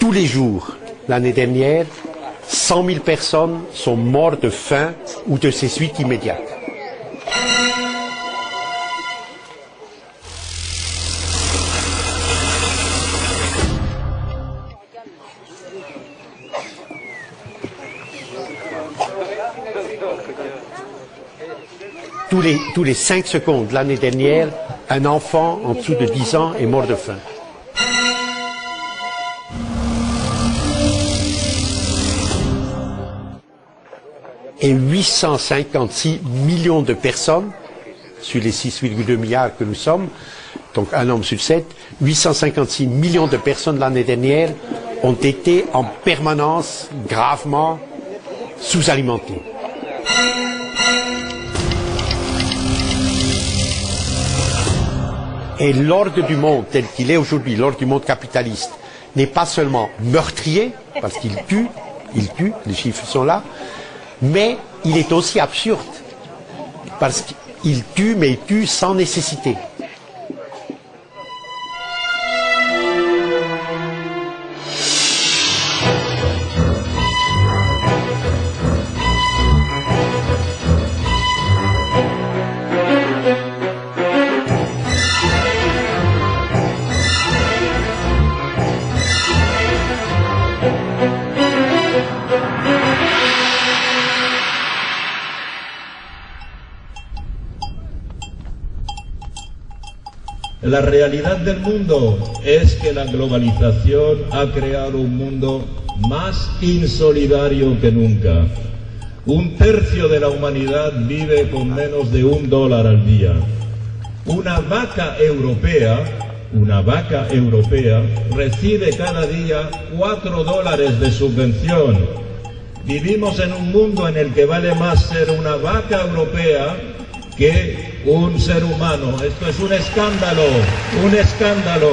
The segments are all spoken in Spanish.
Tous les jours, l'année dernière, 100 000 personnes sont mortes de faim ou de ses suites immédiates. Tous les 5 secondes l'année dernière, un enfant en dessous de 10 ans est mort de faim. Et 856 millions de personnes, sur les 6,2 milliards que nous sommes, donc un homme sur 7, 856 millions de personnes l'année dernière ont été en permanence gravement sous-alimentées. Et l'ordre du monde tel qu'il est aujourd'hui, l'ordre du monde capitaliste, n'est pas seulement meurtrier, parce qu'il tue, les chiffres sont là, mais il est aussi absurde, parce qu'il tue, mais il tue sans nécessité. La realidad del mundo es que la globalización ha creado un mundo más insolidario que nunca. 1/3 de la humanidad vive con menos de $1 al día. Una vaca europea recibe cada día $4 de subvención. Vivimos en un mundo en el que vale más ser una vaca europea que un ser humano. Esto es un escándalo, un escándalo.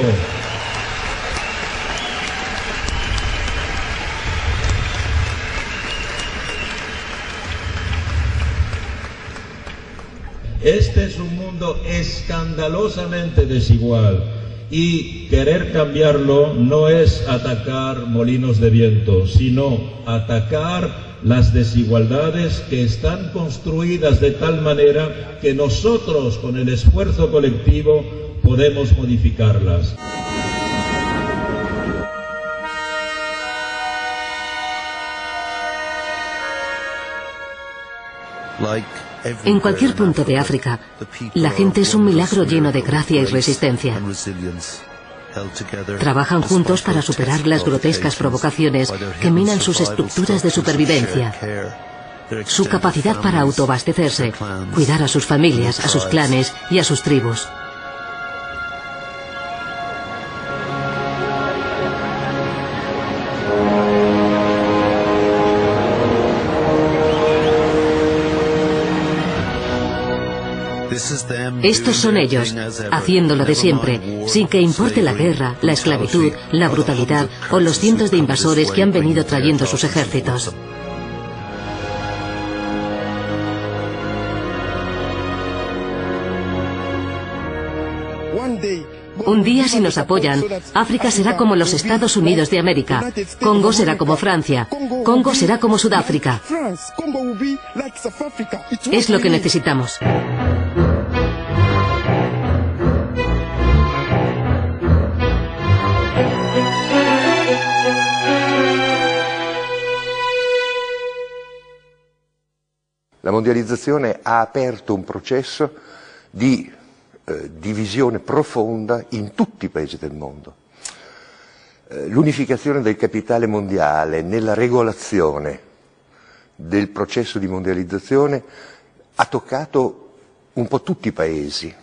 Este es un mundo escandalosamente desigual y querer cambiarlo no es atacar molinos de viento, sino atacar las desigualdades que están construidas de tal manera que nosotros, con el esfuerzo colectivo, podemos modificarlas. En cualquier punto de África, la gente es un milagro lleno de gracia y resistencia. Trabajan juntos para superar las grotescas provocaciones que minan sus estructuras de supervivencia. Su capacidad para autoabastecerse, cuidar a sus familias, a sus clanes y a sus tribus. Estos son ellos, haciendo lo de siempre, sin que importe la guerra, la esclavitud, la brutalidad o los cientos de invasores que han venido trayendo sus ejércitos. Un día, si nos apoyan, África será como los Estados Unidos de América, Congo será como Francia, Congo será como Sudáfrica. Es lo que necesitamos. La mondializzazione ha aperto un processo di divisione profonda in tutti i paesi del mondo. L'unificazione del capitale mondiale nella regolazione del processo di mondializzazione ha toccato un po' tutti i paesi.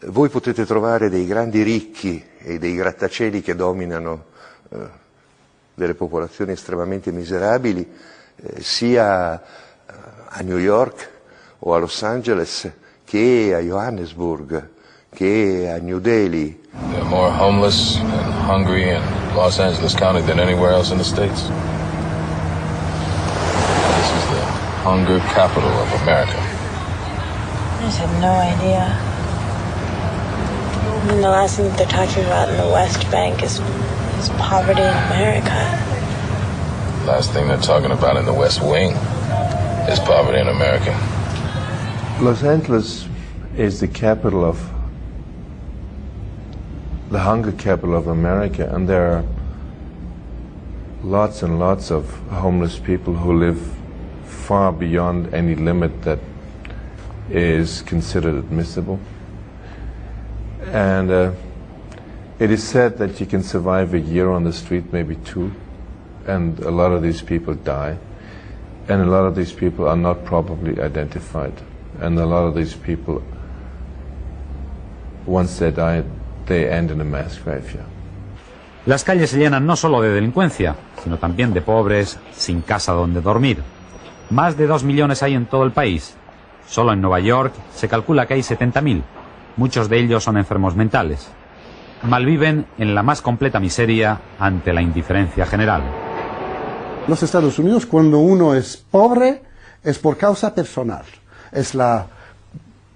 Voi potete trovare dei grandi ricchi e dei grattacieli che dominano delle popolazioni estremamente miserabili, sia a New York o a Los Angeles che a Johannesburg, che a New Delhi. There are more homeless and hungry in Los Angeles County than anywhere else in the States. This is the hunger capital of America. I just had no idea. I mean, the last thing that they're talking about in the West Bank is There's poverty in America. Last thing they're talking about in the West Wing is poverty in America. Los Angeles is the capital of the hunger capital of America, and there are lots and lots of homeless people who live far beyond any limit that is considered admissible. And it is said that you can survive a year on the street, maybe 2, and a lot of these people die, and a lot of these people are not properly identified, and a lot of these people, once they die, they end in a mass graveyard. Las calles se llenan no solo de delincuencia, sino también de pobres sin casa donde dormir. Más de 2 millones hay en todo el país. Solo en Nueva York se calcula que hay 70.000. Muchos de ellos son enfermos mentales. Malviven en la más completa miseria ante la indiferencia general. En los Estados Unidos, cuando uno es pobre, es por causa personal. Es la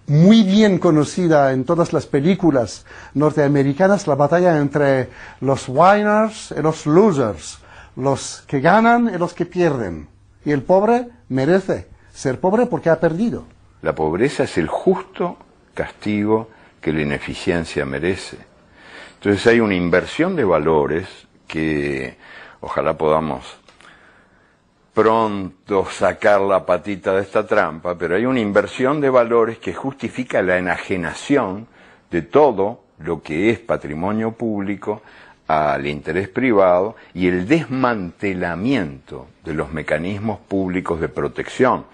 muy bien conocida en todas las películas norteamericanas, la batalla entre los winners y los losers, los que ganan y los que pierden. Y el pobre merece ser pobre porque ha perdido. La pobreza es el justo castigo que la ineficiencia merece. Entonces hay una inversión de valores que ojalá podamos pronto sacar la patita de esta trampa, pero hay una inversión de valores que justifica la enajenación de todo lo que es patrimonio público al interés privado y el desmantelamiento de los mecanismos públicos de protección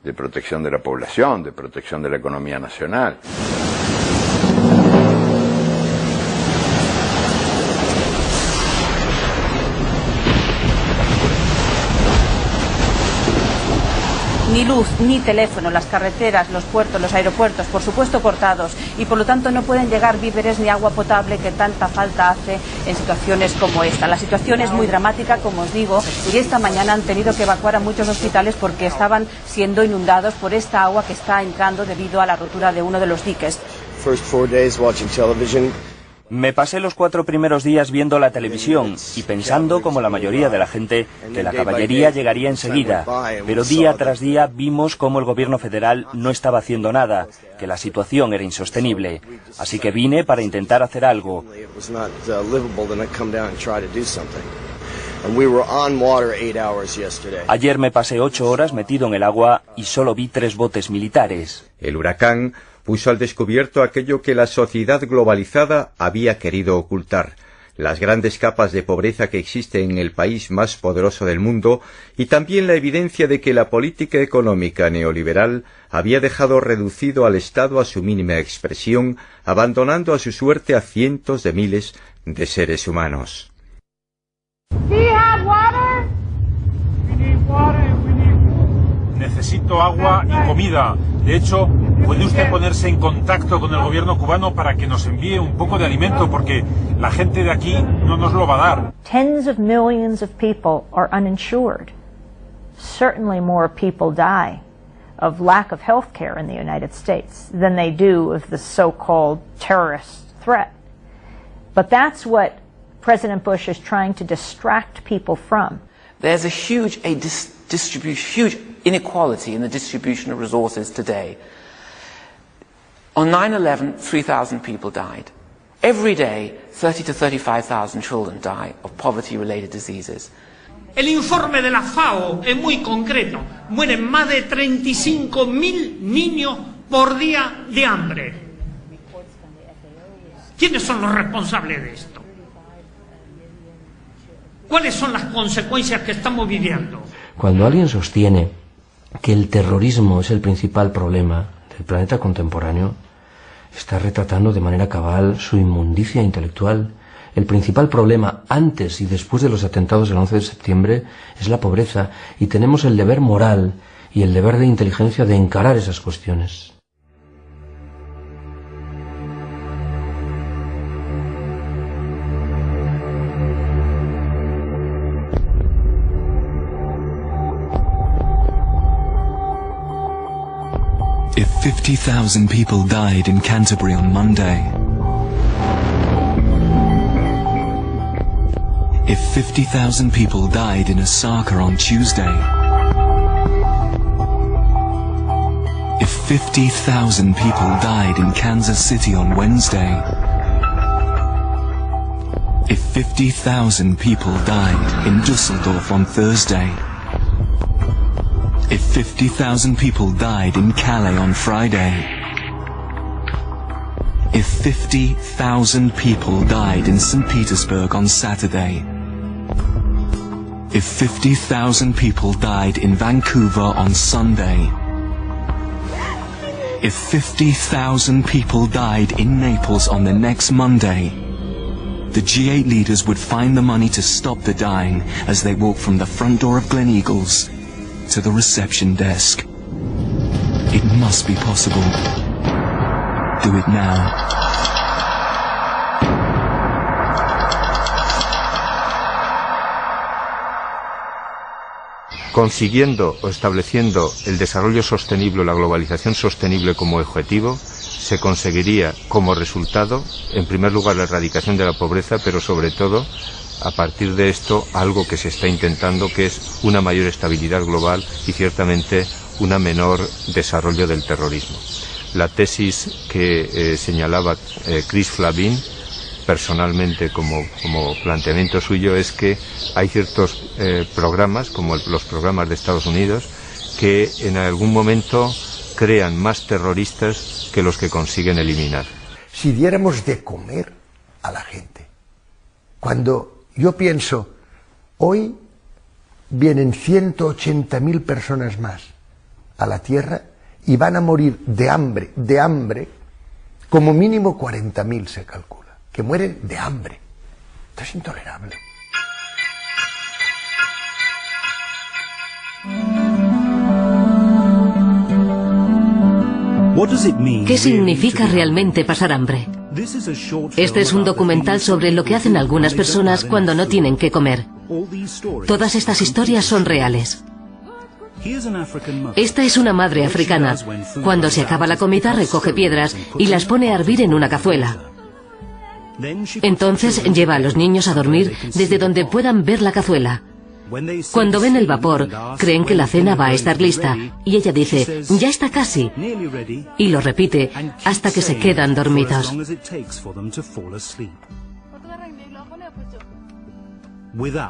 de la población, de protección de la economía nacional. Ni luz, ni teléfono, las carreteras, los puertos, los aeropuertos, por supuesto cortados, y por lo tanto no pueden llegar víveres ni agua potable que tanta falta hace en situaciones como esta. La situación es muy dramática, como os digo, y esta mañana han tenido que evacuar a muchos hospitales porque estaban siendo inundados por esta agua que está entrando debido a la rotura de uno de los diques. Me pasé los 4 primeros días viendo la televisión y pensando, como la mayoría de la gente, que la caballería llegaría enseguida. Pero día tras día vimos cómo el gobierno federal no estaba haciendo nada, que la situación era insostenible. Así que vine para intentar hacer algo. Ayer me pasé 8 horas metido en el agua y solo vi 3 botes militares. El huracán puso al descubierto aquello que la sociedad globalizada había querido ocultar, las grandes capas de pobreza que existen en el país más poderoso del mundo y también la evidencia de que la política económica neoliberal había dejado reducido al Estado a su mínima expresión, abandonando a su suerte a cientos de miles de seres humanos. Necesito agua y comida. De hecho, ¿puede usted ponerse en contacto con el gobierno cubano para que nos envíe un poco de alimento? Porque la gente de aquí no nos lo va a dar. Tens of millions of people are uninsured. Certainly more people die of lack of health care in the United States than they do of the so-called terrorist threat. But that's what President Bush is trying to distract people from. There's a huge inequality in the distribution of resources today. On 9/11, 3,000 people died. Every day, 30 to 35,000 children die of poverty-related diseases. El informe de la FAO es muy concreto. Mueren más de 35.000 niños por día de hambre. ¿Quiénes son los responsables de esto? ¿Cuáles son las consecuencias que estamos viviendo? Cuando alguien sostiene que el terrorismo es el principal problema del planeta contemporáneo, está retratando de manera cabal su inmundicia intelectual. El principal problema antes y después de los atentados del 11 de septiembre es la pobreza, y tenemos el deber moral y el deber de inteligencia de encarar esas cuestiones. If 50,000 people died in Canterbury on Monday, If 50,000 people died in Osaka on Tuesday, if 50,000 people died in Kansas City on Wednesday, if 50,000 people died in Düsseldorf on Thursday, if 50,000 people died in Calais on Friday, if 50,000 people died in St. Petersburg on Saturday, if 50,000 people died in Vancouver on Sunday, if 50,000 people died in Naples on the next Monday, the G8 leaders would find the money to stop the dying as they walk from the front door of Gleneagles to the reception desk. It must be possible. Do it now. Consiguiendo o estableciendo el desarrollo sostenible o la globalización sostenible como objetivo, se conseguiría como resultado, en primer lugar, la erradicación de la pobreza, pero sobre todo, a partir de esto, algo que se está intentando, que es una mayor estabilidad global y ciertamente un menor desarrollo del terrorismo. La tesis que señalaba Chris Flavin, personalmente como planteamiento suyo, es que hay ciertos programas, como los programas de Estados Unidos, que en algún momento crean más terroristas que los que consiguen eliminar. Si diéramos de comer a la gente, cuando yo pienso, hoy vienen 180.000 personas más a la Tierra y van a morir de hambre, como mínimo 40.000 se calcula, que mueren de hambre. Esto es intolerable. ¿Qué significa realmente pasar hambre? Este es un documental sobre lo que hacen algunas personas cuando no tienen qué comer. Todas estas historias son reales. Esta es una madre africana. Cuando se acaba la comida recoge piedras y las pone a hervir en una cazuela. Entonces lleva a los niños a dormir desde donde puedan ver la cazuela. Cuando ven el vapor, creen que la cena va a estar lista y ella dice, ya está casi, y lo repite hasta que se quedan dormidos.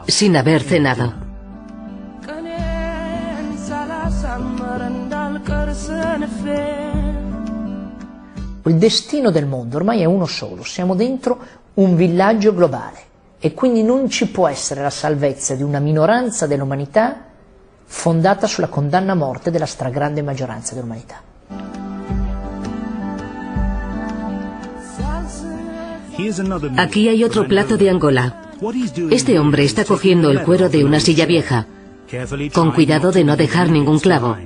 Sin haber cenado. Il destino del mondo ormai è uno solo, siamo dentro un villaggio globale e quindi non ci può essere la salvezza di una minoranza dell'umanità fondata sulla condanna a morte della stragrande maggioranza dell'umanità. Aquí hay otro plato de Angola. Este hombre está cogiendo el cuero de una silla vieja, con cuidado de no dejar ningún clavo.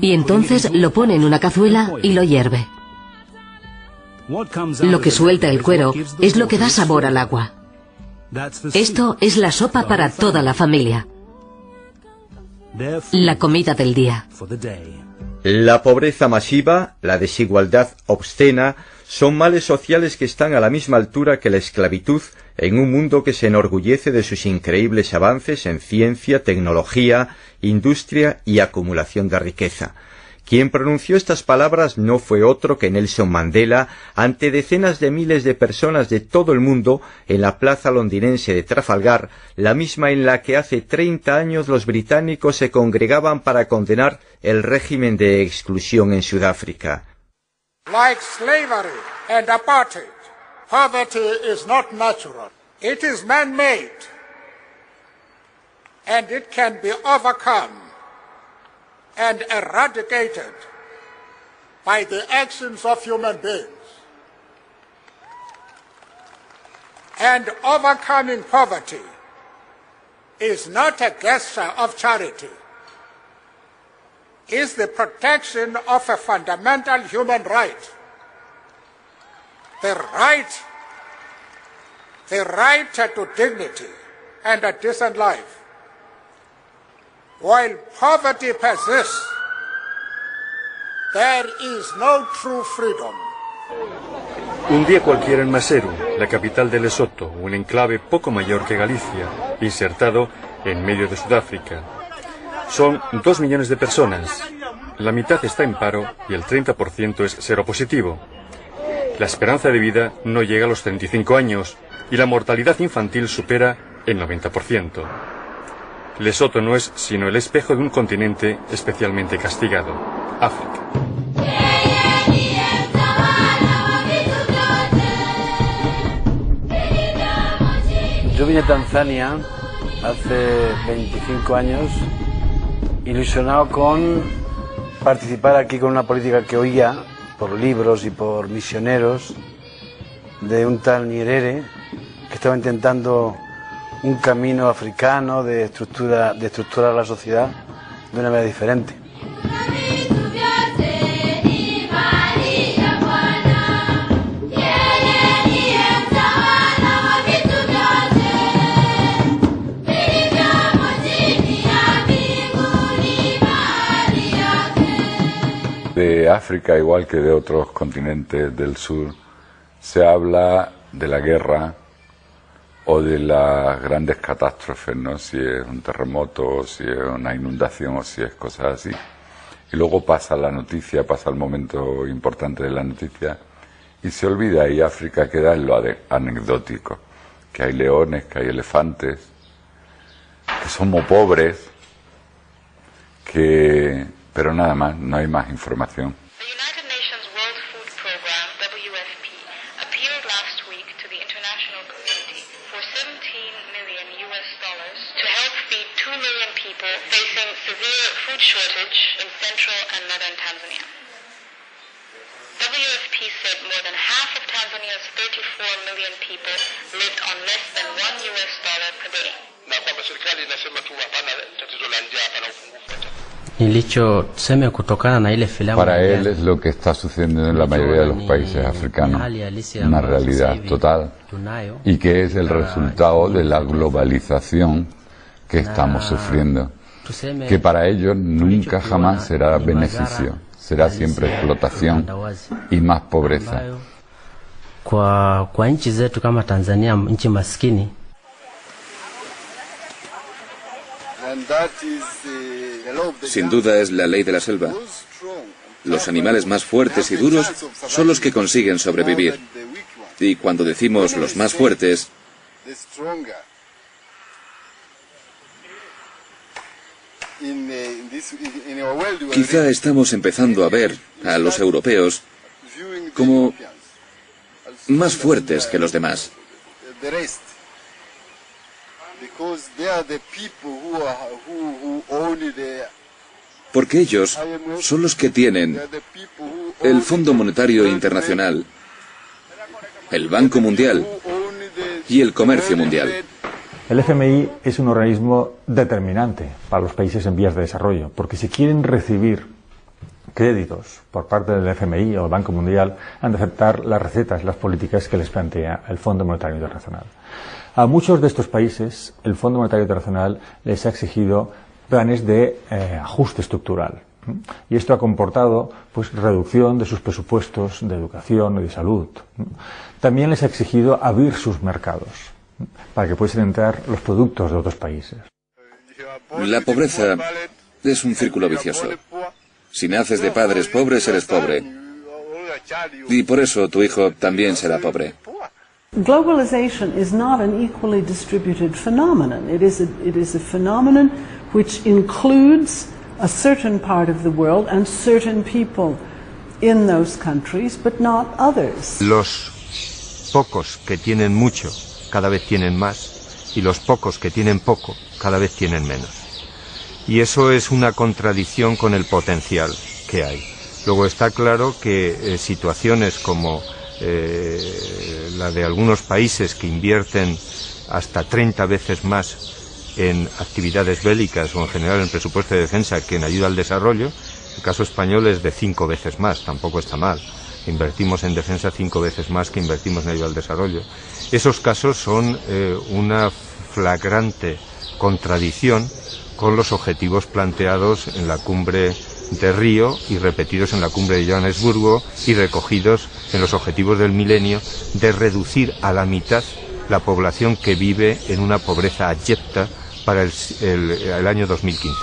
Y entonces lo pone en una cazuela y lo hierve. Lo que suelta el cuero es lo que da sabor al agua. Esto es la sopa para toda la familia. La comida del día. La pobreza masiva, la desigualdad obscena, son males sociales que están a la misma altura que la esclavitud en un mundo que se enorgullece de sus increíbles avances en ciencia, tecnología, industria y acumulación de riqueza. Quien pronunció estas palabras no fue otro que Nelson Mandela ante decenas de miles de personas de todo el mundo en la plaza londinense de Trafalgar, la misma en la que hace 30 años los británicos se congregaban para condenar el régimen de exclusión en Sudáfrica. Like slavery and apartheid, poverty is not natural. It is man-made, and it can be overcome and eradicated by the actions of human beings. And overcoming poverty is not a gesture of charity. Is the protection of a fundamental human right. The right to dignity and a decent life. While poverty persists, there is no true freedom. Un día cualquiera en Maseru, la capital de Lesoto, un enclave poco mayor que Galicia, insertado en medio de Sudáfrica. Son 2 millones de personas. La mitad está en paro y el 30% es seropositivo. La esperanza de vida no llega a los 35 años y la mortalidad infantil supera el 90%. Lesoto no es sino el espejo de un continente especialmente castigado, África. Yo vine a Tanzania hace 25 años, ilusionado con participar aquí con una política que oía por libros y por misioneros de un tal Nyerere que estaba intentando un camino africano de estructurar la sociedad de una manera diferente. De África, igual que de otros continentes del sur, se habla de la guerra o de las grandes catástrofes, ¿no? Si es un terremoto, o si es una inundación, o si es cosas así. Y luego pasa la noticia, pasa el momento importante de la noticia, y se olvida, y África queda en lo anecdótico, que hay leones, que hay elefantes, que somos pobres, pero nada más, no hay más información. Para él es lo que está sucediendo en la mayoría de los países africanos, una realidad total, y que es el resultado de la globalización que estamos sufriendo, que para ellos nunca jamás será beneficio, será siempre explotación y más pobreza. Sin duda es la ley de la selva. Los animales más fuertes y duros son los que consiguen sobrevivir. Y cuando decimos los más fuertes, quizá estamos empezando a ver a los europeos como más fuertes que los demás. Porque ellos son los que tienen el Fondo Monetario Internacional, el Banco Mundial y el comercio mundial. El FMI es un organismo determinante para los países en vías de desarrollo, porque si quieren recibir créditos por parte del FMI o el Banco Mundial, han de aceptar las recetas, las políticas que les plantea el Fondo Monetario Internacional. A muchos de estos países, el Fondo Monetario Internacional les ha exigido planes de ajuste estructural. Y esto ha comportado pues reducción de sus presupuestos de educación y de salud. También les ha exigido abrir sus mercados para que puedan entrar los productos de otros países. La pobreza es un círculo vicioso. Si naces de padres pobres, eres pobre. Y por eso tu hijo también será pobre. Globalization is not an equally distributed phenomenon. It is a phenomenon which includes a certain part of the world and certain people in those countries, but not others. Los pocos que tienen mucho cada vez tienen más y los pocos que tienen poco cada vez tienen menos. Y eso es una contradicción con el potencial que hay. Luego está claro que situaciones como la de algunos países que invierten hasta 30 veces más en actividades bélicas o en general en presupuesto de defensa que en ayuda al desarrollo, el caso español es de 5 veces más, tampoco está mal. Invertimos en defensa 5 veces más que invertimos en ayuda al desarrollo. Esos casos son una flagrante contradicción con los objetivos planteados en la cumbre de Río y repetidos en la cumbre de Johannesburgo y recogidos en los objetivos del milenio de reducir a la mitad la población que vive en una pobreza abyecta para el año 2015.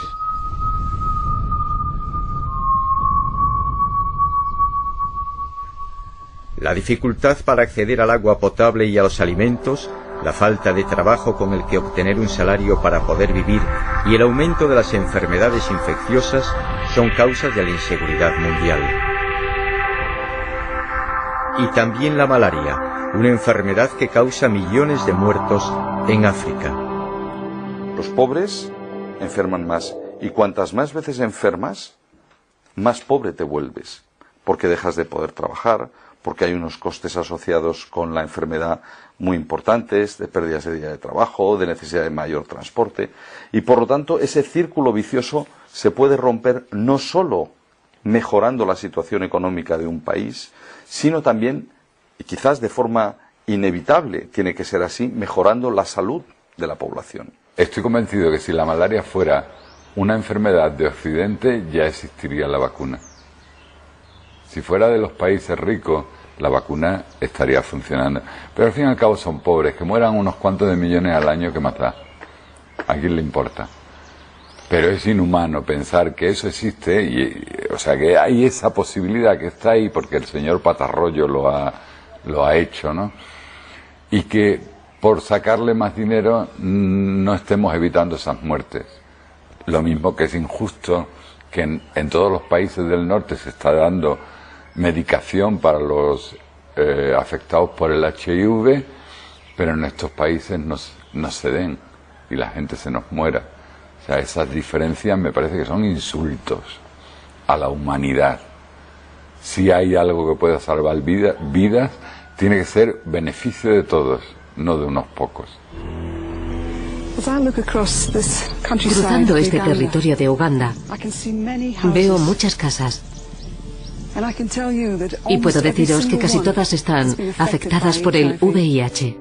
La dificultad para acceder al agua potable y a los alimentos, la falta de trabajo con el que obtener un salario para poder vivir y el aumento de las enfermedades infecciosas son causas de la inseguridad mundial. Y también la malaria, una enfermedad que causa millones de muertos en África. Los pobres enferman más y cuantas más veces enfermas, más pobre te vuelves, porque dejas de poder trabajar, porque hay unos costes asociados con la enfermedad muy importantes, de pérdidas de día de trabajo, de necesidad de mayor transporte, y por lo tanto ese círculo vicioso se puede romper no solo mejorando la situación económica de un país, sino también, y quizás de forma inevitable, tiene que ser así, mejorando la salud de la población. Estoy convencido que si la malaria fuera una enfermedad de Occidente, ya existiría la vacuna. Si fuera de los países ricos, la vacuna estaría funcionando. Pero al fin y al cabo son pobres, que mueran unos cuantos de millones al año, ¿qué más da? ¿A quién le importa? Pero es inhumano pensar que eso existe, o sea, que hay esa posibilidad que está ahí porque el señor Patarroyo lo ha hecho, ¿no? Y que por sacarle más dinero no estemos evitando esas muertes. Lo mismo que es injusto que en todos los países del norte se está dando medicación para los afectados por el HIV, pero en estos países no se den y la gente se nos muera. O sea, esas diferencias me parece que son insultos a la humanidad. Si hay algo que pueda salvar vidas, tiene que ser beneficio de todos, no de unos pocos. Cruzando este territorio de Uganda, veo muchas casas. Y puedo deciros que casi todas están afectadas por el VIH.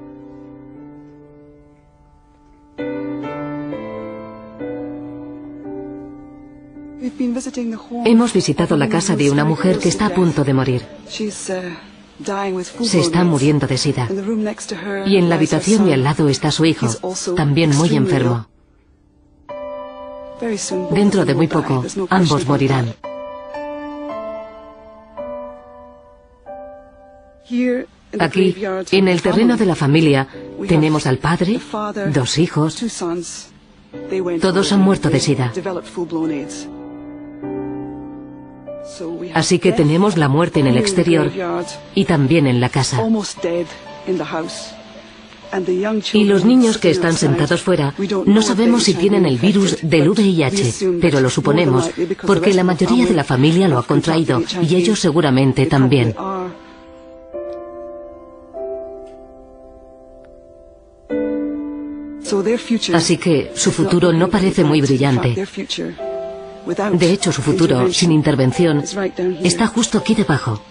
Hemos visitado la casa de una mujer que está a punto de morir. Se está muriendo de SIDA. Y en la habitación de al lado está su hijo, también muy enfermo. Dentro de muy poco, ambos morirán. Aquí, en el terreno de la familia, tenemos al padre, 2 hijos. Todos han muerto de SIDA. Así que tenemos la muerte en el exterior y también en la casa. Y los niños que están sentados fuera, no sabemos si tienen el virus del VIH, pero lo suponemos, porque la mayoría de la familia lo ha contraído y ellos seguramente también. Así que su futuro no parece muy brillante. De hecho, su futuro, sin intervención, está justo aquí debajo,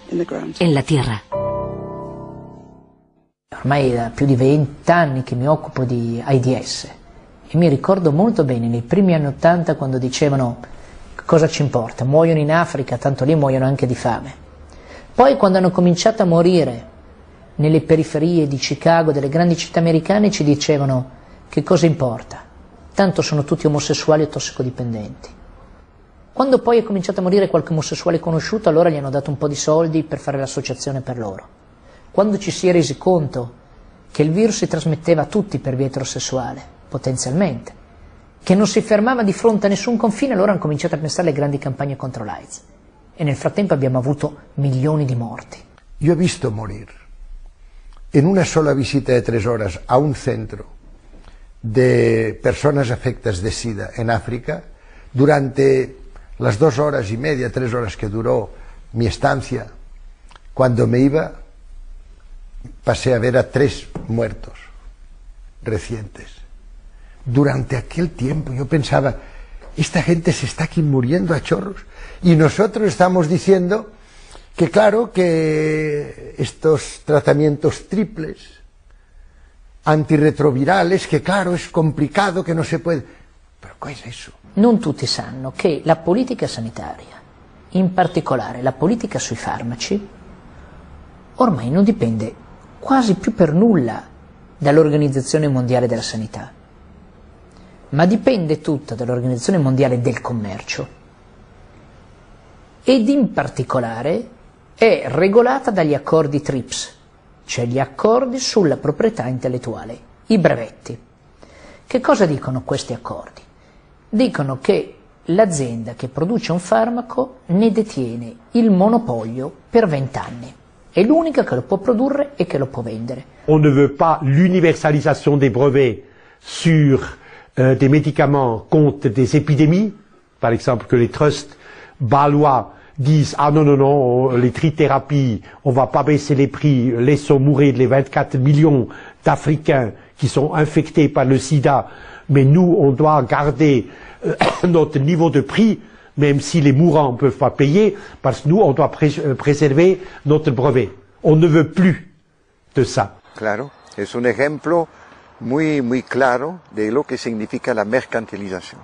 en la tierra. Ormai da più di 20 anni che mi occupo di AIDS e mi ricordo molto bene nei primi anni '80 quando dicevano cosa ci importa, muoiono in Africa, tanto lì muoiono anche di fame. Poi quando hanno cominciato a morire nelle periferie di Chicago, delle grandi città americane, ci dicevano che cosa importa, tanto sono tutti omosessuali o tossicodipendenti. Quando poi è cominciato a morire qualche omosessuale conosciuto, allora gli hanno dato un po' di soldi per fare l'associazione per loro. Quando ci si è resi conto che il virus si trasmetteva a tutti per via eterosessuale, potenzialmente, che non si fermava di fronte a nessun confine, allora hanno cominciato a pensare alle grandi campagne contro l'AIDS. E nel frattempo abbiamo avuto milioni di morti. Yo he visto morir en una sola visita de 3 horas a un centro de personas afectadas de SIDA en África, durante las 2 horas y media, 3 horas que duró mi estancia, cuando me iba, pasé a ver a 3 muertos recientes. Durante aquel tiempo yo pensaba, esta gente se está aquí muriendo a chorros, y nosotros estamos diciendo que claro, que estos tratamientos triples, antirretrovirales, que claro, es complicado, que no se puede... Però cosa è eso? Non tutti sanno che la politica sanitaria in particolare la politica sui farmaci, ormai non dipende quasi più per nulla dall'Organizzazione Mondiale della Sanità, ma dipende tutta dall'Organizzazione Mondiale del Commercio ed in particolare è regolata dagli accordi TRIPS, cioè gli accordi sulla proprietà intellettuale, i brevetti. Che cosa dicono questi accordi? Dicono che l'azienda che produce un farmaco ne detiene il monopolio per 20 anni. È l'unica che lo può produrre e che lo può vendere. On ne veut pas l'universalisation des brevets sur des médicaments contre des épidémies, par exemple que les trusts balois disent « Ah non, non, non, les trithérapies, on ne va pas baisser les prix, laissons mourir les 24 millions d'Africains qui sont infectés par le sida, mais nous, on doit garder notre niveau de prix, même si les mourants ne peuvent pas payer, parce que nous, on doit préserver notre brevet. On ne veut plus de ça. » Claro, es un ejemplo muy claro de lo que significa la mercantilización.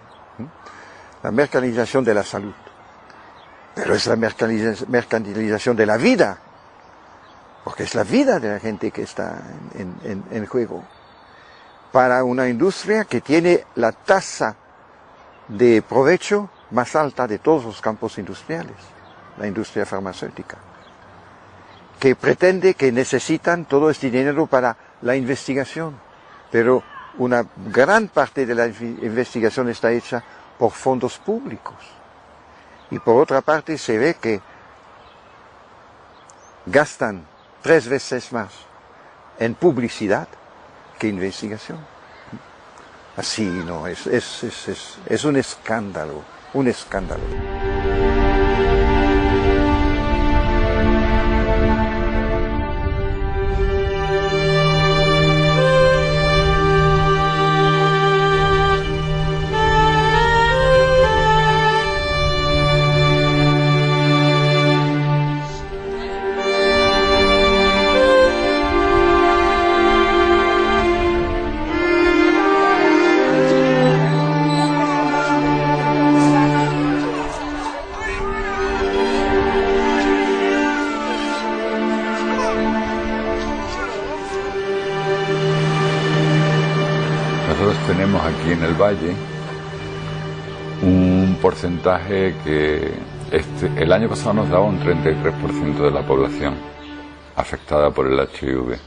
La mercantilización de la salud. Pero es la mercantilización de la vida, porque es la vida de la gente que está en juego. Para una industria que tiene la tasa de provecho más alta de todos los campos industriales, la industria farmacéutica, que pretende que necesitan todo este dinero para la investigación, pero una gran parte de la investigación está hecha por fondos públicos. Y por otra parte se ve que gastan 3 veces más en publicidad que investigación. Así no, es un escándalo, un escándalo. Tenemos aquí en el valle un porcentaje que el año pasado nos daba un 33% de la población afectada por el HIV.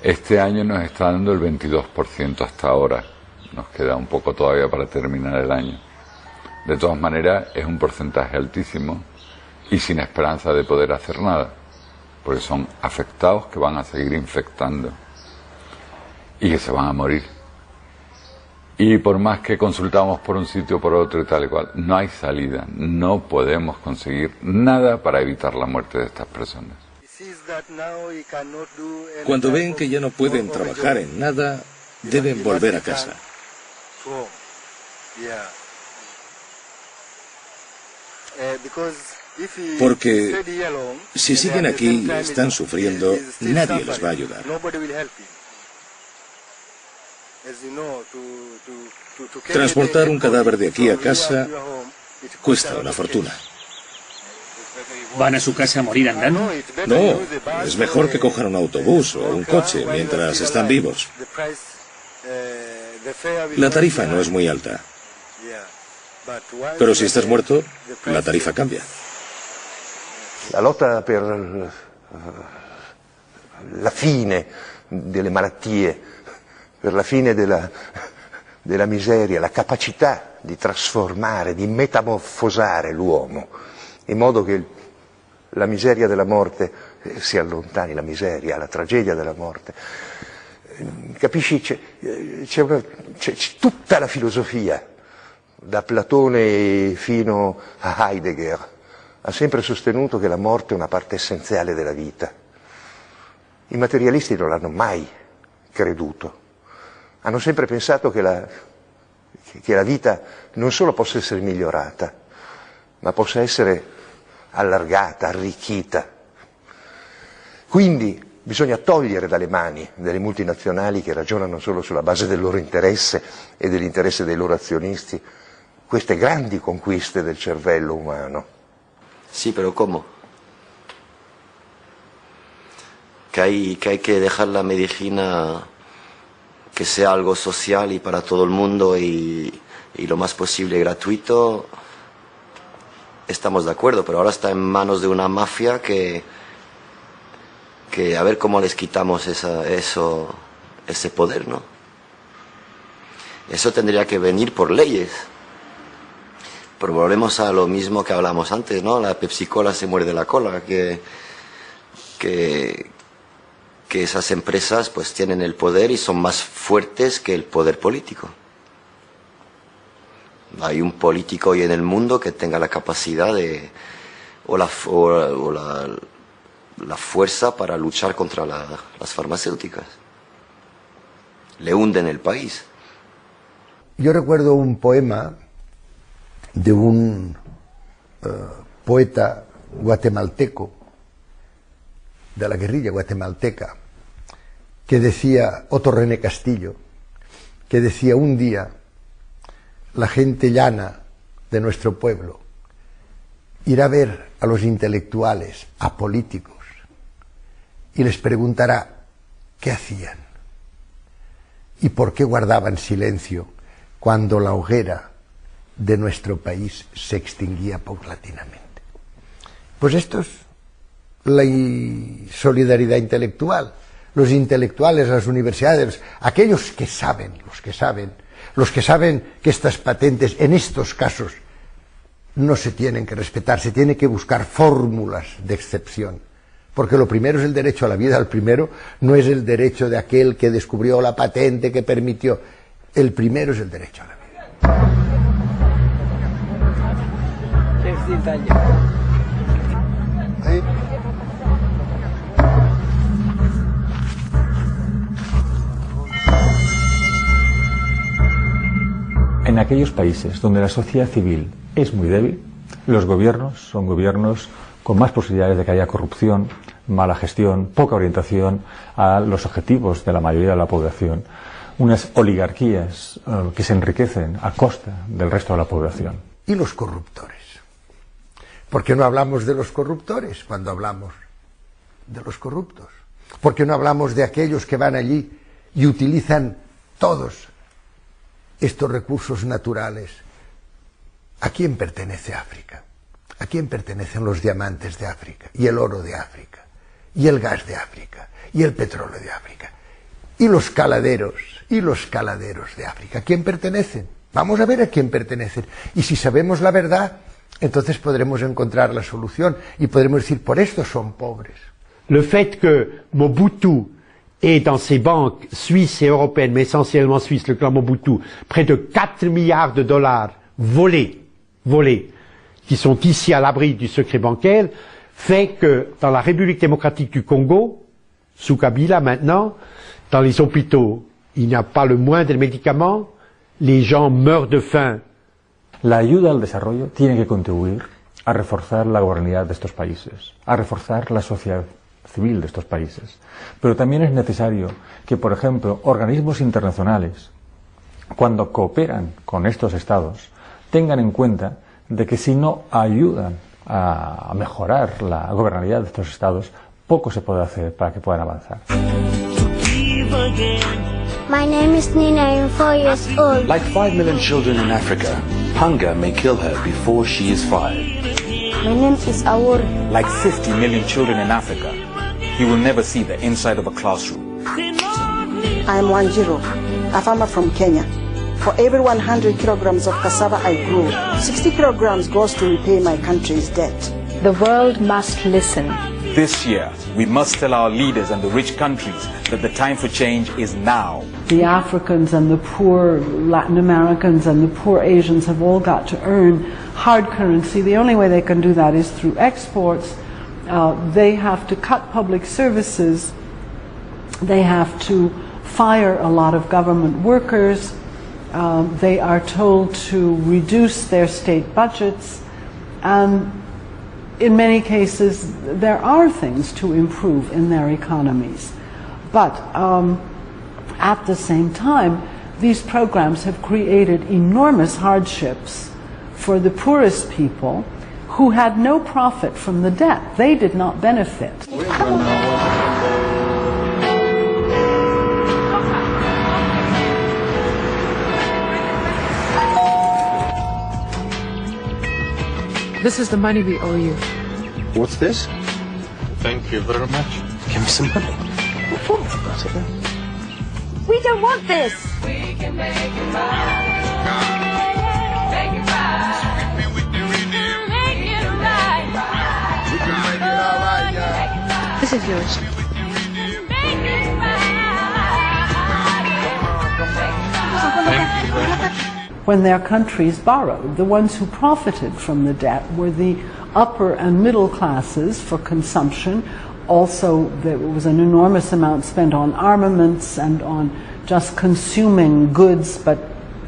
Este año nos está dando el 22% hasta ahora. Nos queda un poco todavía para terminar el año. De todas maneras, es un porcentaje altísimo y sin esperanza de poder hacer nada, porque son afectados que van a seguir infectando y que se van a morir. Y por más que consultamos por un sitio o por otro y tal y cual, no hay salida, no podemos conseguir nada para evitar la muerte de estas personas. Cuando ven que ya no pueden trabajar en nada, deben volver a casa. Porque si siguen aquí y están sufriendo, nadie les va a ayudar. Transportar un cadáver de aquí a casa cuesta una fortuna. ¿Van a su casa a morir andando? No, es mejor que cojan un autobús o un coche mientras están vivos. La tarifa no es muy alta. Pero si estás muerto, la tarifa cambia. La lotta per la fine delle malattie, per la fine della miseria, la capacità di trasformare, di metamorfosare l'uomo, in modo che la miseria della morte si allontani, la miseria, la tragedia della morte. Capisci? C'è tutta la filosofia, da Platone fino a Heidegger, ha sempre sostenuto che la morte è una parte essenziale della vita. I materialisti non l'hanno mai creduto. Hanno sempre pensato che la vita non solo possa essere migliorata, ma possa essere allargata, arricchita. Quindi bisogna togliere dalle mani delle multinazionali che ragionano solo sulla base del loro interesse e dell'interesse dei loro azionisti queste grandi conquiste del cervello umano. Sí, pero ¿cómo? Que hay que dejar la medicina que sea algo social y para todo el mundo y lo más posible gratuito. Estamos de acuerdo, pero ahora está en manos de una mafia que a ver cómo les quitamos ese poder, ¿no? Eso tendría que venir por leyes. Pero volvemos a lo mismo que hablamos antes, ¿no? La Pepsi-Cola se muerde la cola, que esas empresas pues tienen el poder y son más fuertes que el poder político. Hay un político hoy en el mundo que tenga la capacidad o la fuerza para luchar contra las farmacéuticas. Le hunden el país. Yo recuerdo un poema de un poeta guatemalteco, de la guerrilla guatemalteca, que decía, Otto René Castillo, que decía: un día la gente llana de nuestro pueblo irá a ver a los intelectuales, a políticos, y les preguntará qué hacían y por qué guardaban silencio cuando la hoguera de nuestro país se extinguía paulatinamente. Pues esto es la solidaridad intelectual. Los intelectuales, las universidades, aquellos que saben, los que saben que estas patentes en estos casos no se tienen que respetar, se tiene que buscar fórmulas de excepción, porque lo primero es el derecho a la vida. El primero no es el derecho de aquel que descubrió la patente, que permitió. El primero es el derecho a la vida. Ahí. En aquellos países donde la sociedad civil es muy débil, los gobiernos son gobiernos con más posibilidades de que haya corrupción, mala gestión, poca orientación a los objetivos de la mayoría de la población, unas oligarquías que se enriquecen a costa del resto de la población. ¿Y los corruptores? ¿Por qué no hablamos de los corruptores cuando hablamos de los corruptos? ¿Por qué no hablamos de aquellos que van allí y utilizan todos estos recursos naturales? ¿A quién pertenece África? ¿A quién pertenecen los diamantes de África? Y el oro de África, y el gas de África, y el petróleo de África, y los caladeros de África. ¿A quién pertenecen? Vamos a ver a quién pertenecen. Y si sabemos la verdad, entonces podremos encontrar la solución y podremos decir: por esto son pobres. Le fait que Mobutu ait dans ses banques suisses et européennes, mais essentiellement suisses, le clan Mobutu, près de 4 milliards de dollars volés, qui sont ici à l'abri du secret bancaire, fait que dans la République démocratique du Congo, sous Kabila maintenant, dans les hôpitaux, il n'y a pas le moindre médicament, les gens meurent de faim. La ayuda al desarrollo tiene que contribuir a reforzar la gobernabilidad de estos países, a reforzar la sociedad civil de estos países. Pero también es necesario que, por ejemplo, organismos internacionales, cuando cooperan con estos estados, tengan en cuenta de que si no ayudan a mejorar la gobernabilidad de estos estados, poco se puede hacer para que puedan avanzar. My name is Nina, I'm 4 years old. Like 5 million children in Africa, hunger may kill her before she is 5. My name is Awur. Like 50 million children in Africa, he will never see the inside of a classroom. I am Wanjiru, a farmer from Kenya. For every 100 kilograms of cassava I grow, 60 kilograms goes to repay my country's debt. The world must listen. This year, we must tell our leaders and the rich countries that the time for change is now. The Africans and the poor Latin Americans and the poor Asians have all got to earn hard currency. The only way they can do that is through exports. They have to cut public services. They have to fire a lot of government workers. They are told to reduce their state budgets. And in many cases, there are things to improve in their economies. But at the same time, these programs have created enormous hardships for the poorest people who had no profit from the debt. They did not benefit. This is the money we owe you. What's this? Thank you very much. Give me some money. We don't want this. We can make it right. Make it right. Make it right. We can make it all right, yeah. This is yours. Make it right. Thank you very much. When their countries borrowed, the ones who profited from the debt were the upper and middle classes for consumption. Also, there was an enormous amount spent on armaments and on just consuming goods, but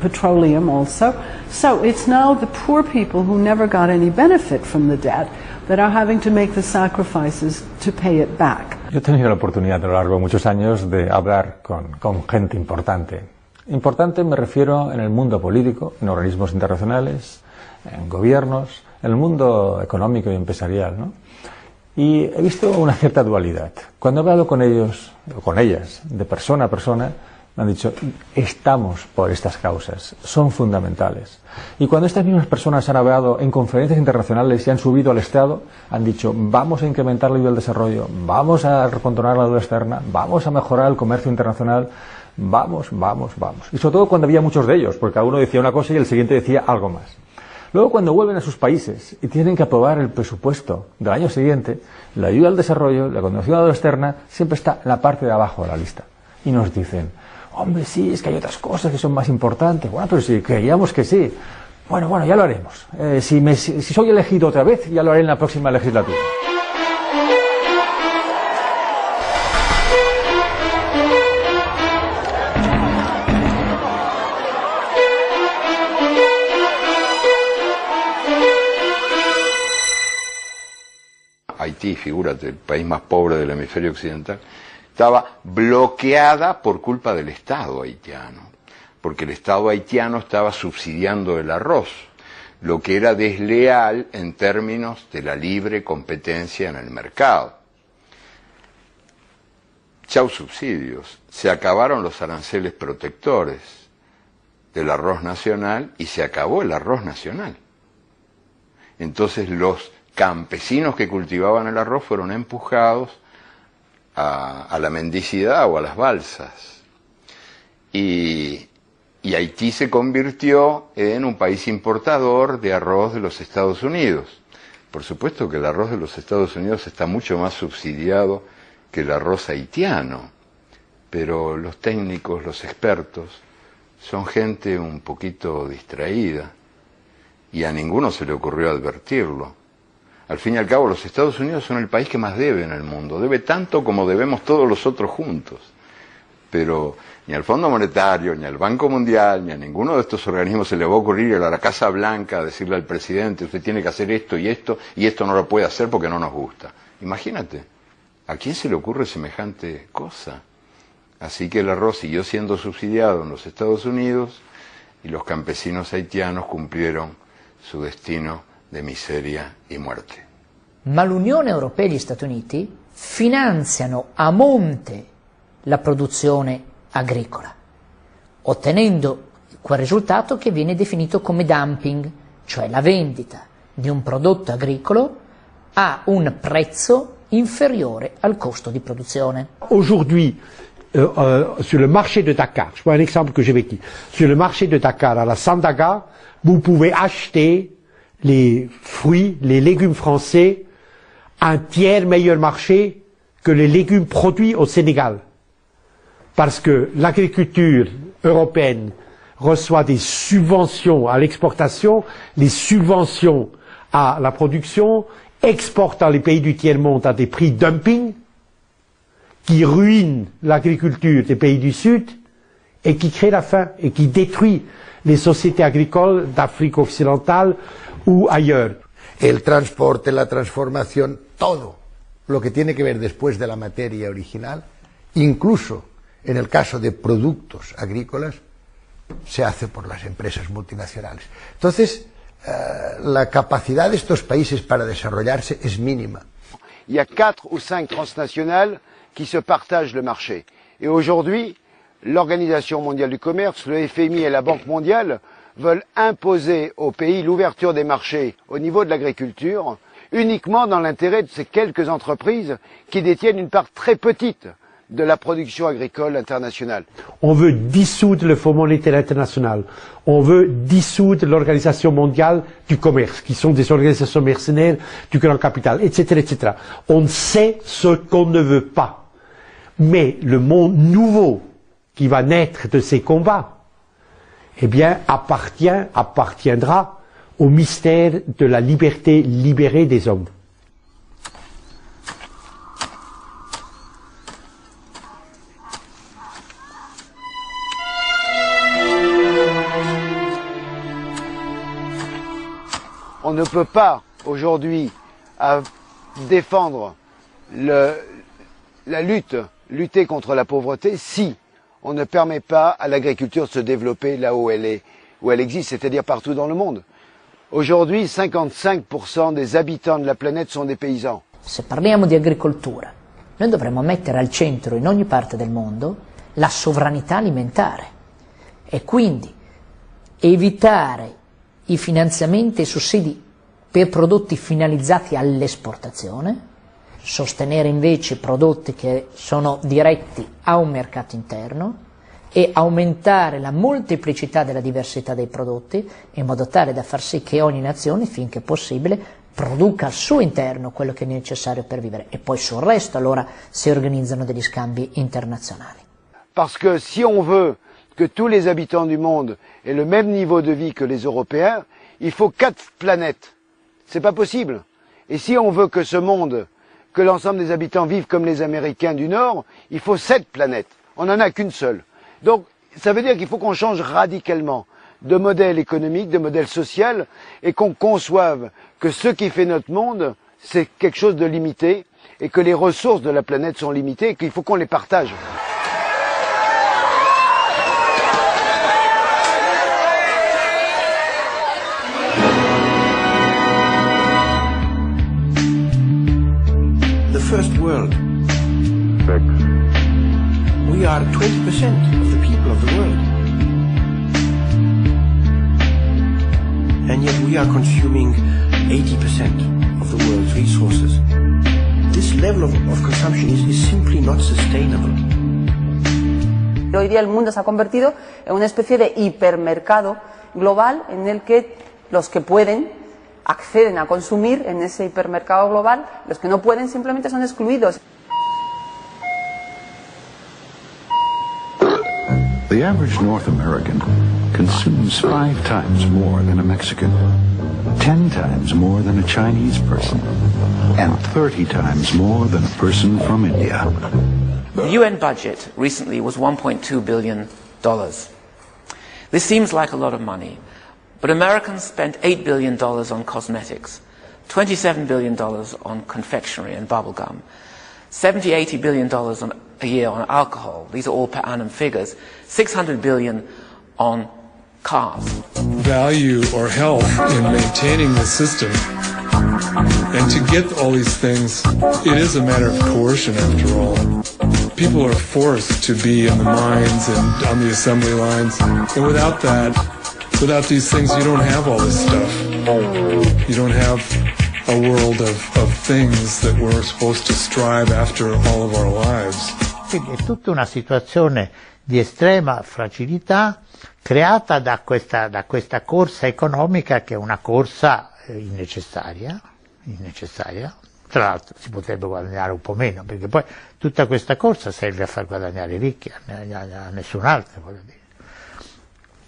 petroleum also. So it's now the poor people who never got any benefit from the debt that are having to make the sacrifices to pay it back. Yo he tenido la oportunidad a lo largo de muchos años de hablar con gente importante. Importante me refiero en el mundo político, en organismos internacionales, en gobiernos, en el mundo económico y empresarial, ¿no? Y he visto una cierta dualidad. Cuando he hablado con ellos, o con ellas, de persona a persona, me han dicho, estamos por estas causas, son fundamentales. Y cuando estas mismas personas han hablado en conferencias internacionales y han subido al Estado, han dicho, vamos a incrementar la ayuda al desarrollo, vamos a recontrolar la deuda externa, vamos a mejorar el comercio internacional, vamos. Y sobre todo cuando había muchos de ellos, porque cada uno decía una cosa y el siguiente decía algo más. Luego, cuando vuelven a sus países y tienen que aprobar el presupuesto del año siguiente, la ayuda al desarrollo, la continuación de la deuda externa, siempre está en la parte de abajo de la lista. Y nos dicen, hombre, sí, es que hay otras cosas que son más importantes. Bueno, pero si creíamos que sí. Bueno, ya lo haremos. Si soy elegido otra vez, ya lo haré en la próxima legislatura. Haití, figúrate, el país más pobre del hemisferio occidental, estaba bloqueada por culpa del Estado haitiano, porque el Estado haitiano estaba subsidiando el arroz, lo que era desleal en términos de la libre competencia en el mercado. Chau subsidios, se acabaron los aranceles protectores del arroz nacional y se acabó el arroz nacional. Entonces los campesinos que cultivaban el arroz fueron empujados a la mendicidad o a las balsas. Y Haití se convirtió en un país importador de arroz de los Estados Unidos. Por supuesto que el arroz de los Estados Unidos está mucho más subsidiado que el arroz haitiano, pero los técnicos, los expertos, son gente un poquito distraída y a ninguno se le ocurrió advertirlo. Al fin y al cabo, los Estados Unidos son el país que más debe en el mundo. Debe tanto como debemos todos los otros juntos. Pero ni al Fondo Monetario, ni al Banco Mundial, ni a ninguno de estos organismos se le va a ocurrir ir a la Casa Blanca a decirle al presidente, usted tiene que hacer esto, y esto no lo puede hacer porque no nos gusta. Imagínate, ¿a quién se le ocurre semejante cosa? Así que el arroz siguió siendo subsidiado en los Estados Unidos y los campesinos haitianos cumplieron su destino de miseria e muerte. Ma l'Unione Europea e gli Stati Uniti finanziano a monte la produzione agricola, ottenendo quel risultato che viene definito come dumping, cioè la vendita di un prodotto agricolo a un prezzo inferiore al costo di produzione. Aujourd'hui, sur le marché de Dakar, je prends un exemple que j'ai vécu, sur le marché de Dakar, à la Sandaga, vous pouvez acheter les fruits, les légumes français, un tiers meilleur marché que les légumes produits au Sénégal. Parce que l'agriculture européenne reçoit des subventions à l'exportation, les subventions à la production, exporte dans les pays du tiers-monde à des prix dumping, qui ruinent l'agriculture des pays du Sud et qui crée la faim et qui détruit les sociétés agricoles d'Afrique occidentale o ayer. El transporte, la transformación, todo lo que tiene que ver después de la materia original, incluso en el caso de productos agrícolas, se hace por las empresas multinacionales. Entonces, la capacidad de estos países para desarrollarse es mínima. Il y a 4 ou 5 transnationales qui se partagent le marché. Et aujourd'hui, l'Organisation mondiale du commerce, le FMI et la Banque mondiale veulent imposer aux pays l'ouverture des marchés au niveau de l'agriculture, uniquement dans l'intérêt de ces quelques entreprises qui détiennent une part très petite de la production agricole internationale. On veut dissoudre le Fonds monétaire international, on veut dissoudre l'Organisation mondiale du commerce, qui sont des organisations mercenaires du grand capital, etc., etc. On sait ce qu'on ne veut pas. Mais le monde nouveau qui va naître de ces combats, eh bien, appartiendra au mystère de la liberté libérée des hommes. On ne peut pas aujourd'hui défendre lutter contre la pauvreté si on ne permet pas à l'agriculture de se développer là où elle existe, c'est-à-dire partout dans le monde. Aujourd'hui, 55% des habitants de la planète sono dei paesani. Se parliamo di agricoltura, noi dovremmo mettere al centro in ogni parte del mondo la sovranità alimentare e quindi evitare i finanziamenti e i sussidi per prodotti finalizzati all'esportazione, sostenere invece prodotti che sono diretti a un mercato interno e aumentare la molteplicità della diversità dei prodotti in modo tale da far sì che ogni nazione, finché possibile, produca al suo interno quello che è necessario per vivere e poi sul resto allora si organizzano degli scambi internazionali. Parce que si on veut que tous les habitants du monde aient le même niveau de vie que les Européens, il faut 4 planètes. C'est pas possible. Et si on veut que ce monde, que l'ensemble des habitants vivent comme les Américains du Nord, il faut 7 planètes. On n'en a qu'une seule. Donc, ça veut dire qu'il faut qu'on change radicalement de modèle économique, de modèle social, et qu'on conçoive que ce qui fait notre monde, c'est quelque chose de limité, et que les ressources de la planète sont limitées, et qu'il faut qu'on les partage. The first world. We are 20% of the people of the world. And yet we are consuming 80% of the world's resources. This level of consumption is simply not sustainable. Hoy día el mundo se ha convertido en una especie de hipermercado global en el que los que pueden acceden a consumir en ese hipermercado global, los que no pueden simplemente son excluidos. The average North American consumes 5 times more than a Mexican, 10 times more than a Chinese person, and 30 times more than a person from India. The UN budget recently was $1.2 billion. This seems like a lot of money, but Americans spent $8 billion on cosmetics, $27 billion on confectionery and bubblegum, $70–80 billion a year on alcohol. These are all per annum figures. $600 billion on cars. Value or health in maintaining the system. And to get all these things, it is a matter of coercion after all. People are forced to be in the mines and on the assembly lines. And without that, without these things, you don't have all this stuff. You don't have a world of things that we're supposed to strive after all of our lives. Quindi è tutta una situazione di estrema fragilità creata da questa corsa economica che è una corsa innecessaria. Tra l'altro si potrebbe guadagnare un po' meno, perché poi tutta questa corsa serve a far guadagnare i ricchi, a nessun altro, voglio dire.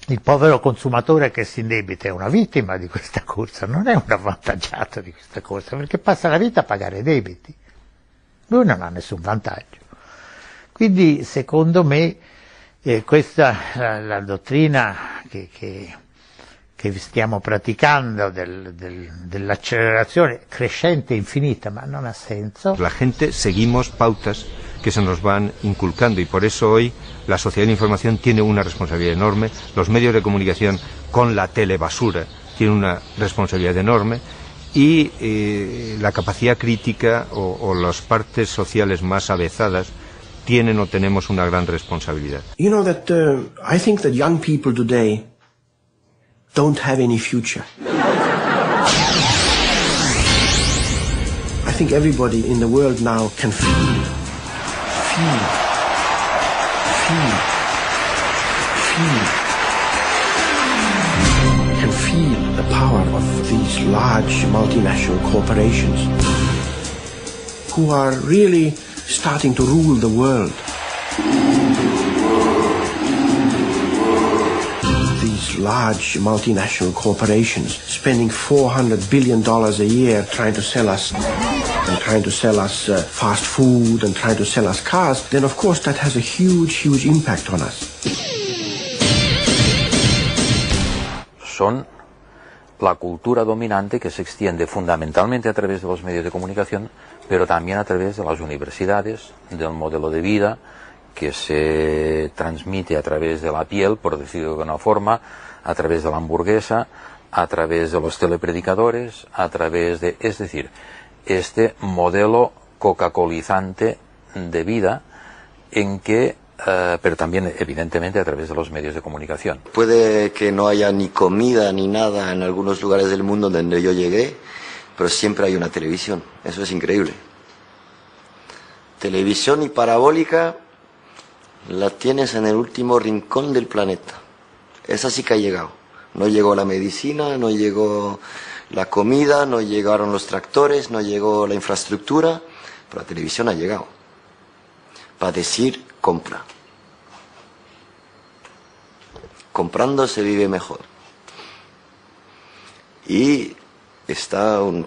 Il povero consumatore che si indebita è una vittima di questa corsa, non è un avvantaggiato di questa corsa, perché passa la vita a pagare i debiti. Lui non ha nessun vantaggio. Quindi, secondo me, questa la dottrina che stiamo praticando dell'accelerazione crescente e infinita, ma non ha senso. La gente seguimos pautas que se nos van inculcando y por eso hoy la sociedad de la información tiene una responsabilidad enorme, los medios de comunicación con la telebasura tiene una responsabilidad enorme, y la capacidad crítica o las partes sociales más avezadas tienen o tenemos una gran responsabilidad. You know that I think that young people today don't have any future. I think everybody in the world now can feel, can feel the power of these large multinational corporations who are really starting to rule the world. These large multinational corporations spending $400 billion a year trying to sell us fast food and trying to sell us cars, then of course that has a huge impact on us. Son la cultura dominante que se extiende fundamentalmente a través de los medios de comunicación, pero también a través de las universidades, del modelo de vida que se transmite a través de la piel, por decirlo de una forma, a través de la hamburguesa, a través de los telepredicadores, a través de... Es decir, este modelo coca-colizante de vida en que... pero también evidentemente a través de los medios de comunicación. Puede que no haya ni comida ni nada en algunos lugares del mundo donde yo llegué, pero siempre hay una televisión. Eso es increíble. Televisión y parabólica la tienes en el último rincón del planeta. Esa sí que ha llegado. No llegó la medicina, no llegó la comida, no llegaron los tractores, no llegó la infraestructura, pero la televisión ha llegado. Para decir, compra. Comprando se vive mejor. Y está un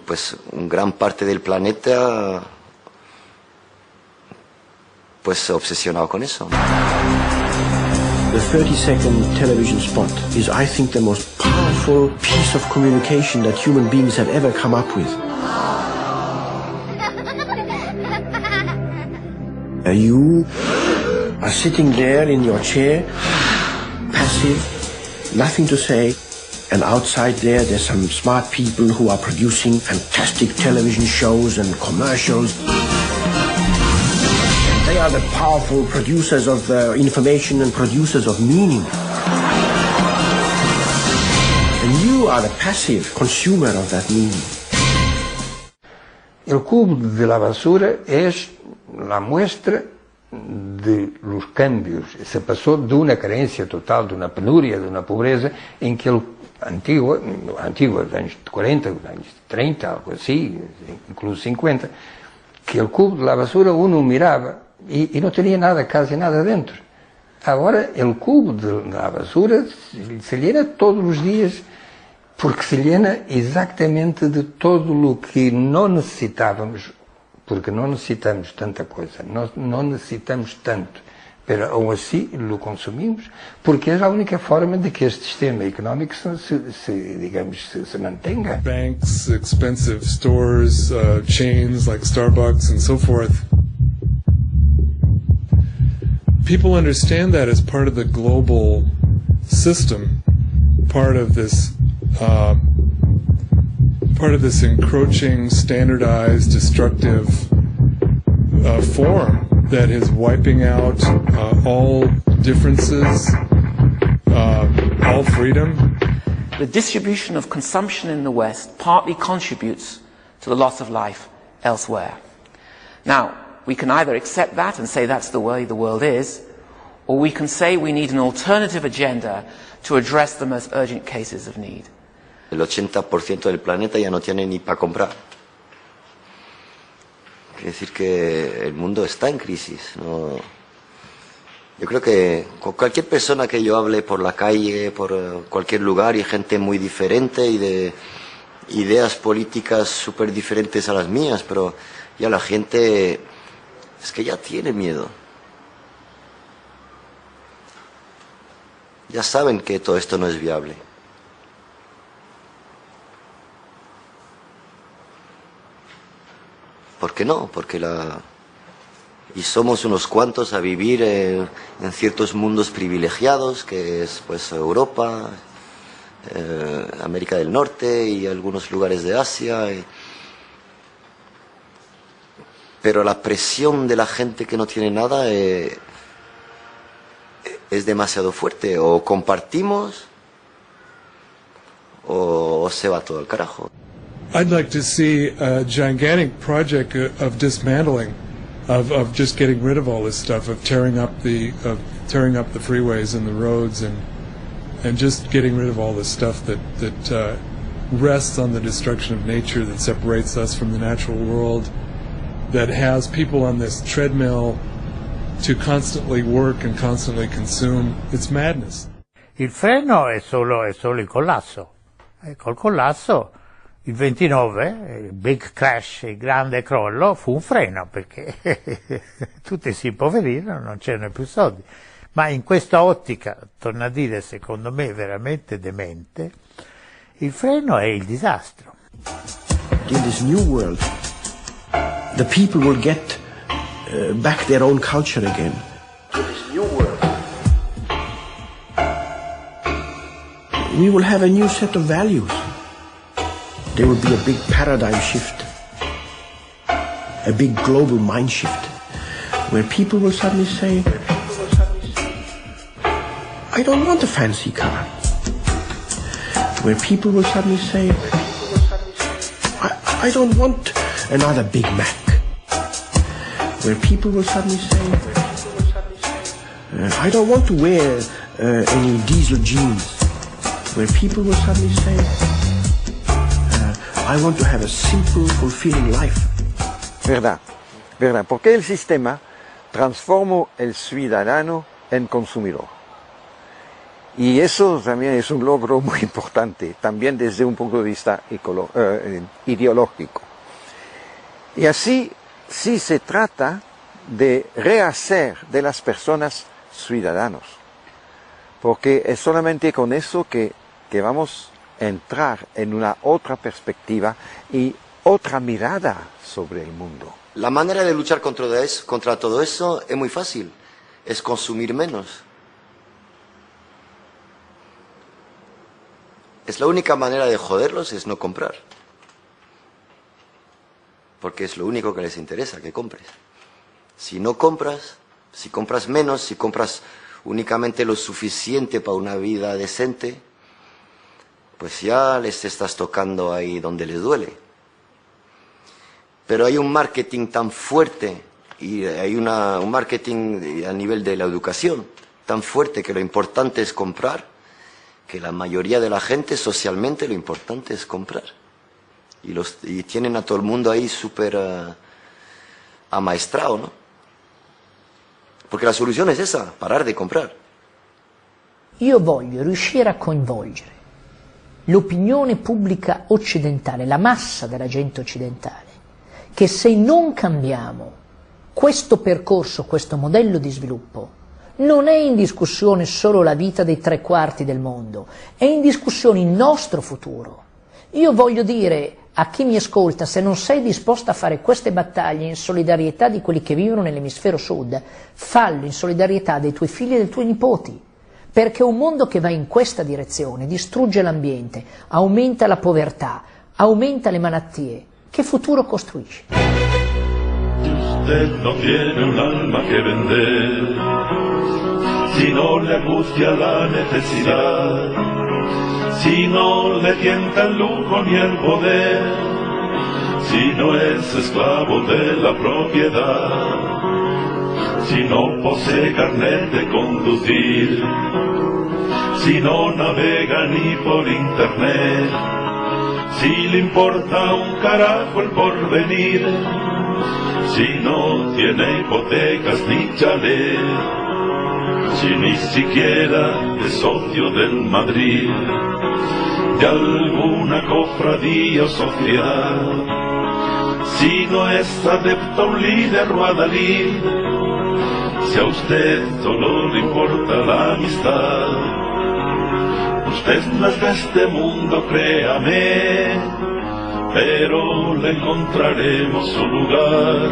gran parte del planeta obsesionado con eso. The 30-second television spot is, I think, the most powerful piece of communication that human beings have ever come up with. You are sitting there in your chair, passive, nothing to say, and outside there's some smart people who are producing fantastic television shows and commercials. They are the powerful producers of information and producers of meaning. And you are the passive consumer of that meaning. El cubo de la basura es la muestra de los cambios. Se pasó de una carencia total, de una penuria, de una pobreza, en que el antiguo, años 40, años 30, algo así, incluso 50, que el cubo de la basura uno miraba y no tenía nada, casi nada dentro. Ahora el cubo de la basura se llena todos los días, porque se llena exactamente de todo lo que no necesitávamos, porque no necesitamos tanta coisa, no necesitamos tanto, pero aún así lo consumimos, porque é a única forma de que este sistema económico se mantenga. Banks, expensive stores, chains like Starbucks and so forth. People understand that as part of the global system, part of this encroaching, standardized, destructive form that is wiping out all differences, all freedom. The distribution of consumption in the West partly contributes to the loss of life elsewhere. Now, we can either accept that and say that's the way the world is, or we can say we need an alternative agenda to address the most urgent cases of need. El 80% del planeta ya no tiene ni para comprar. Quiere decir que el mundo está en crisis, ¿no? Yo creo que con cualquier persona que yo hable por la calle, por cualquier lugar, y gente muy diferente y de ideas políticas súper diferentes a las mías, pero ya la gente es que ya tiene miedo. Ya saben que todo esto no es viable. ¿Por qué no? Porque y somos unos cuantos a vivir en ciertos mundos privilegiados, que es pues Europa, América del Norte y algunos lugares de Asia. Pero la presión de la gente que no tiene nada es demasiado fuerte. O compartimos o se va todo al carajo. I'd like to see a gigantic project of dismantling, of just getting rid of all this stuff, of tearing up the freeways and the roads, and just getting rid of all this stuff that rests on the destruction of nature, that separates us from the natural world, that has people on this treadmill to constantly work and constantly consume. It's madness. Il freno è solo il collasso. E col collasso il 29, il big crash, il grande crollo, fu un freno, perché tutti si impoverirono, non c'erano più soldi. Ma in questa ottica, torno a dire, secondo me veramente demente, il freno è il disastro. In this new world, the people will get back their own culture again. In this new world, we will have a new set of values. There will be a big paradigm shift, a big global mind shift, where people will suddenly say, I don't want a fancy car. Where people will suddenly say, I don't want another Big Mac. Where people will suddenly say, I don't want to wear any diesel jeans. Where people will suddenly say, I want to have a simple, fulfilling life. Verdad, verdad, porque el sistema transforma el ciudadano en consumidor. Y eso también es un logro muy importante, también desde un punto de vista ideológico. Y así sí se trata de rehacer de las personas ciudadanos, porque es solamente con eso que vamos a entrar en una otra perspectiva y otra mirada sobre el mundo. La manera de luchar contra todo eso es muy fácil, es consumir menos. Es la única manera de joderlos, es no comprar. Porque es lo único que les interesa, que compres. Si no compras, si compras menos, si compras únicamente lo suficiente para una vida decente, pues ya les estás tocando ahí donde les duele. Pero hay un marketing tan fuerte y hay un marketing a nivel de la educación tan fuerte que lo importante es comprar, que la mayoría de la gente socialmente lo importante es comprar. Y tienen a todo el mundo ahí súper amaestrado, ¿no? Porque la solución es esa, parar di comprare. Io voglio riuscire a coinvolgere l'opinione pubblica occidentale, la massa della gente occidentale, che se non cambiamo questo percorso, questo modello di sviluppo, non è in discussione solo la vita dei 3/4 del mondo, è in discussione il nostro futuro. Io voglio dire a chi mi ascolta, se non sei disposto a fare queste battaglie in solidarietà di quelli che vivono nell'emisfero sud, fallo in solidarietà dei tuoi figli e dei tuoi nipoti, perché un mondo che va in questa direzione distrugge l'ambiente, aumenta la povertà, aumenta le malattie. Che futuro costruisci? Usted no tiene un alma que vender, si no le angustia la necesidad, si no le tienta el lujo ni el poder, si no es esclavo de la propiedad, si no posee carnet de conducir, si no navega ni por internet, si le importa un carajo el porvenir, si no tiene hipotecas ni chalet, si ni siquiera es socio del Madrid, de alguna cofradía o sociedad, si no es adepto a un líder o adalid, si a usted solo le importa la amistad, usted no es de este mundo, créame, pero le encontraremos su lugar,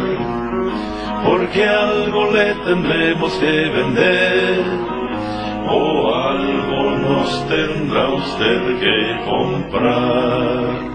porque algo le tendremos que vender, o algo nos tendrá usted que comprar.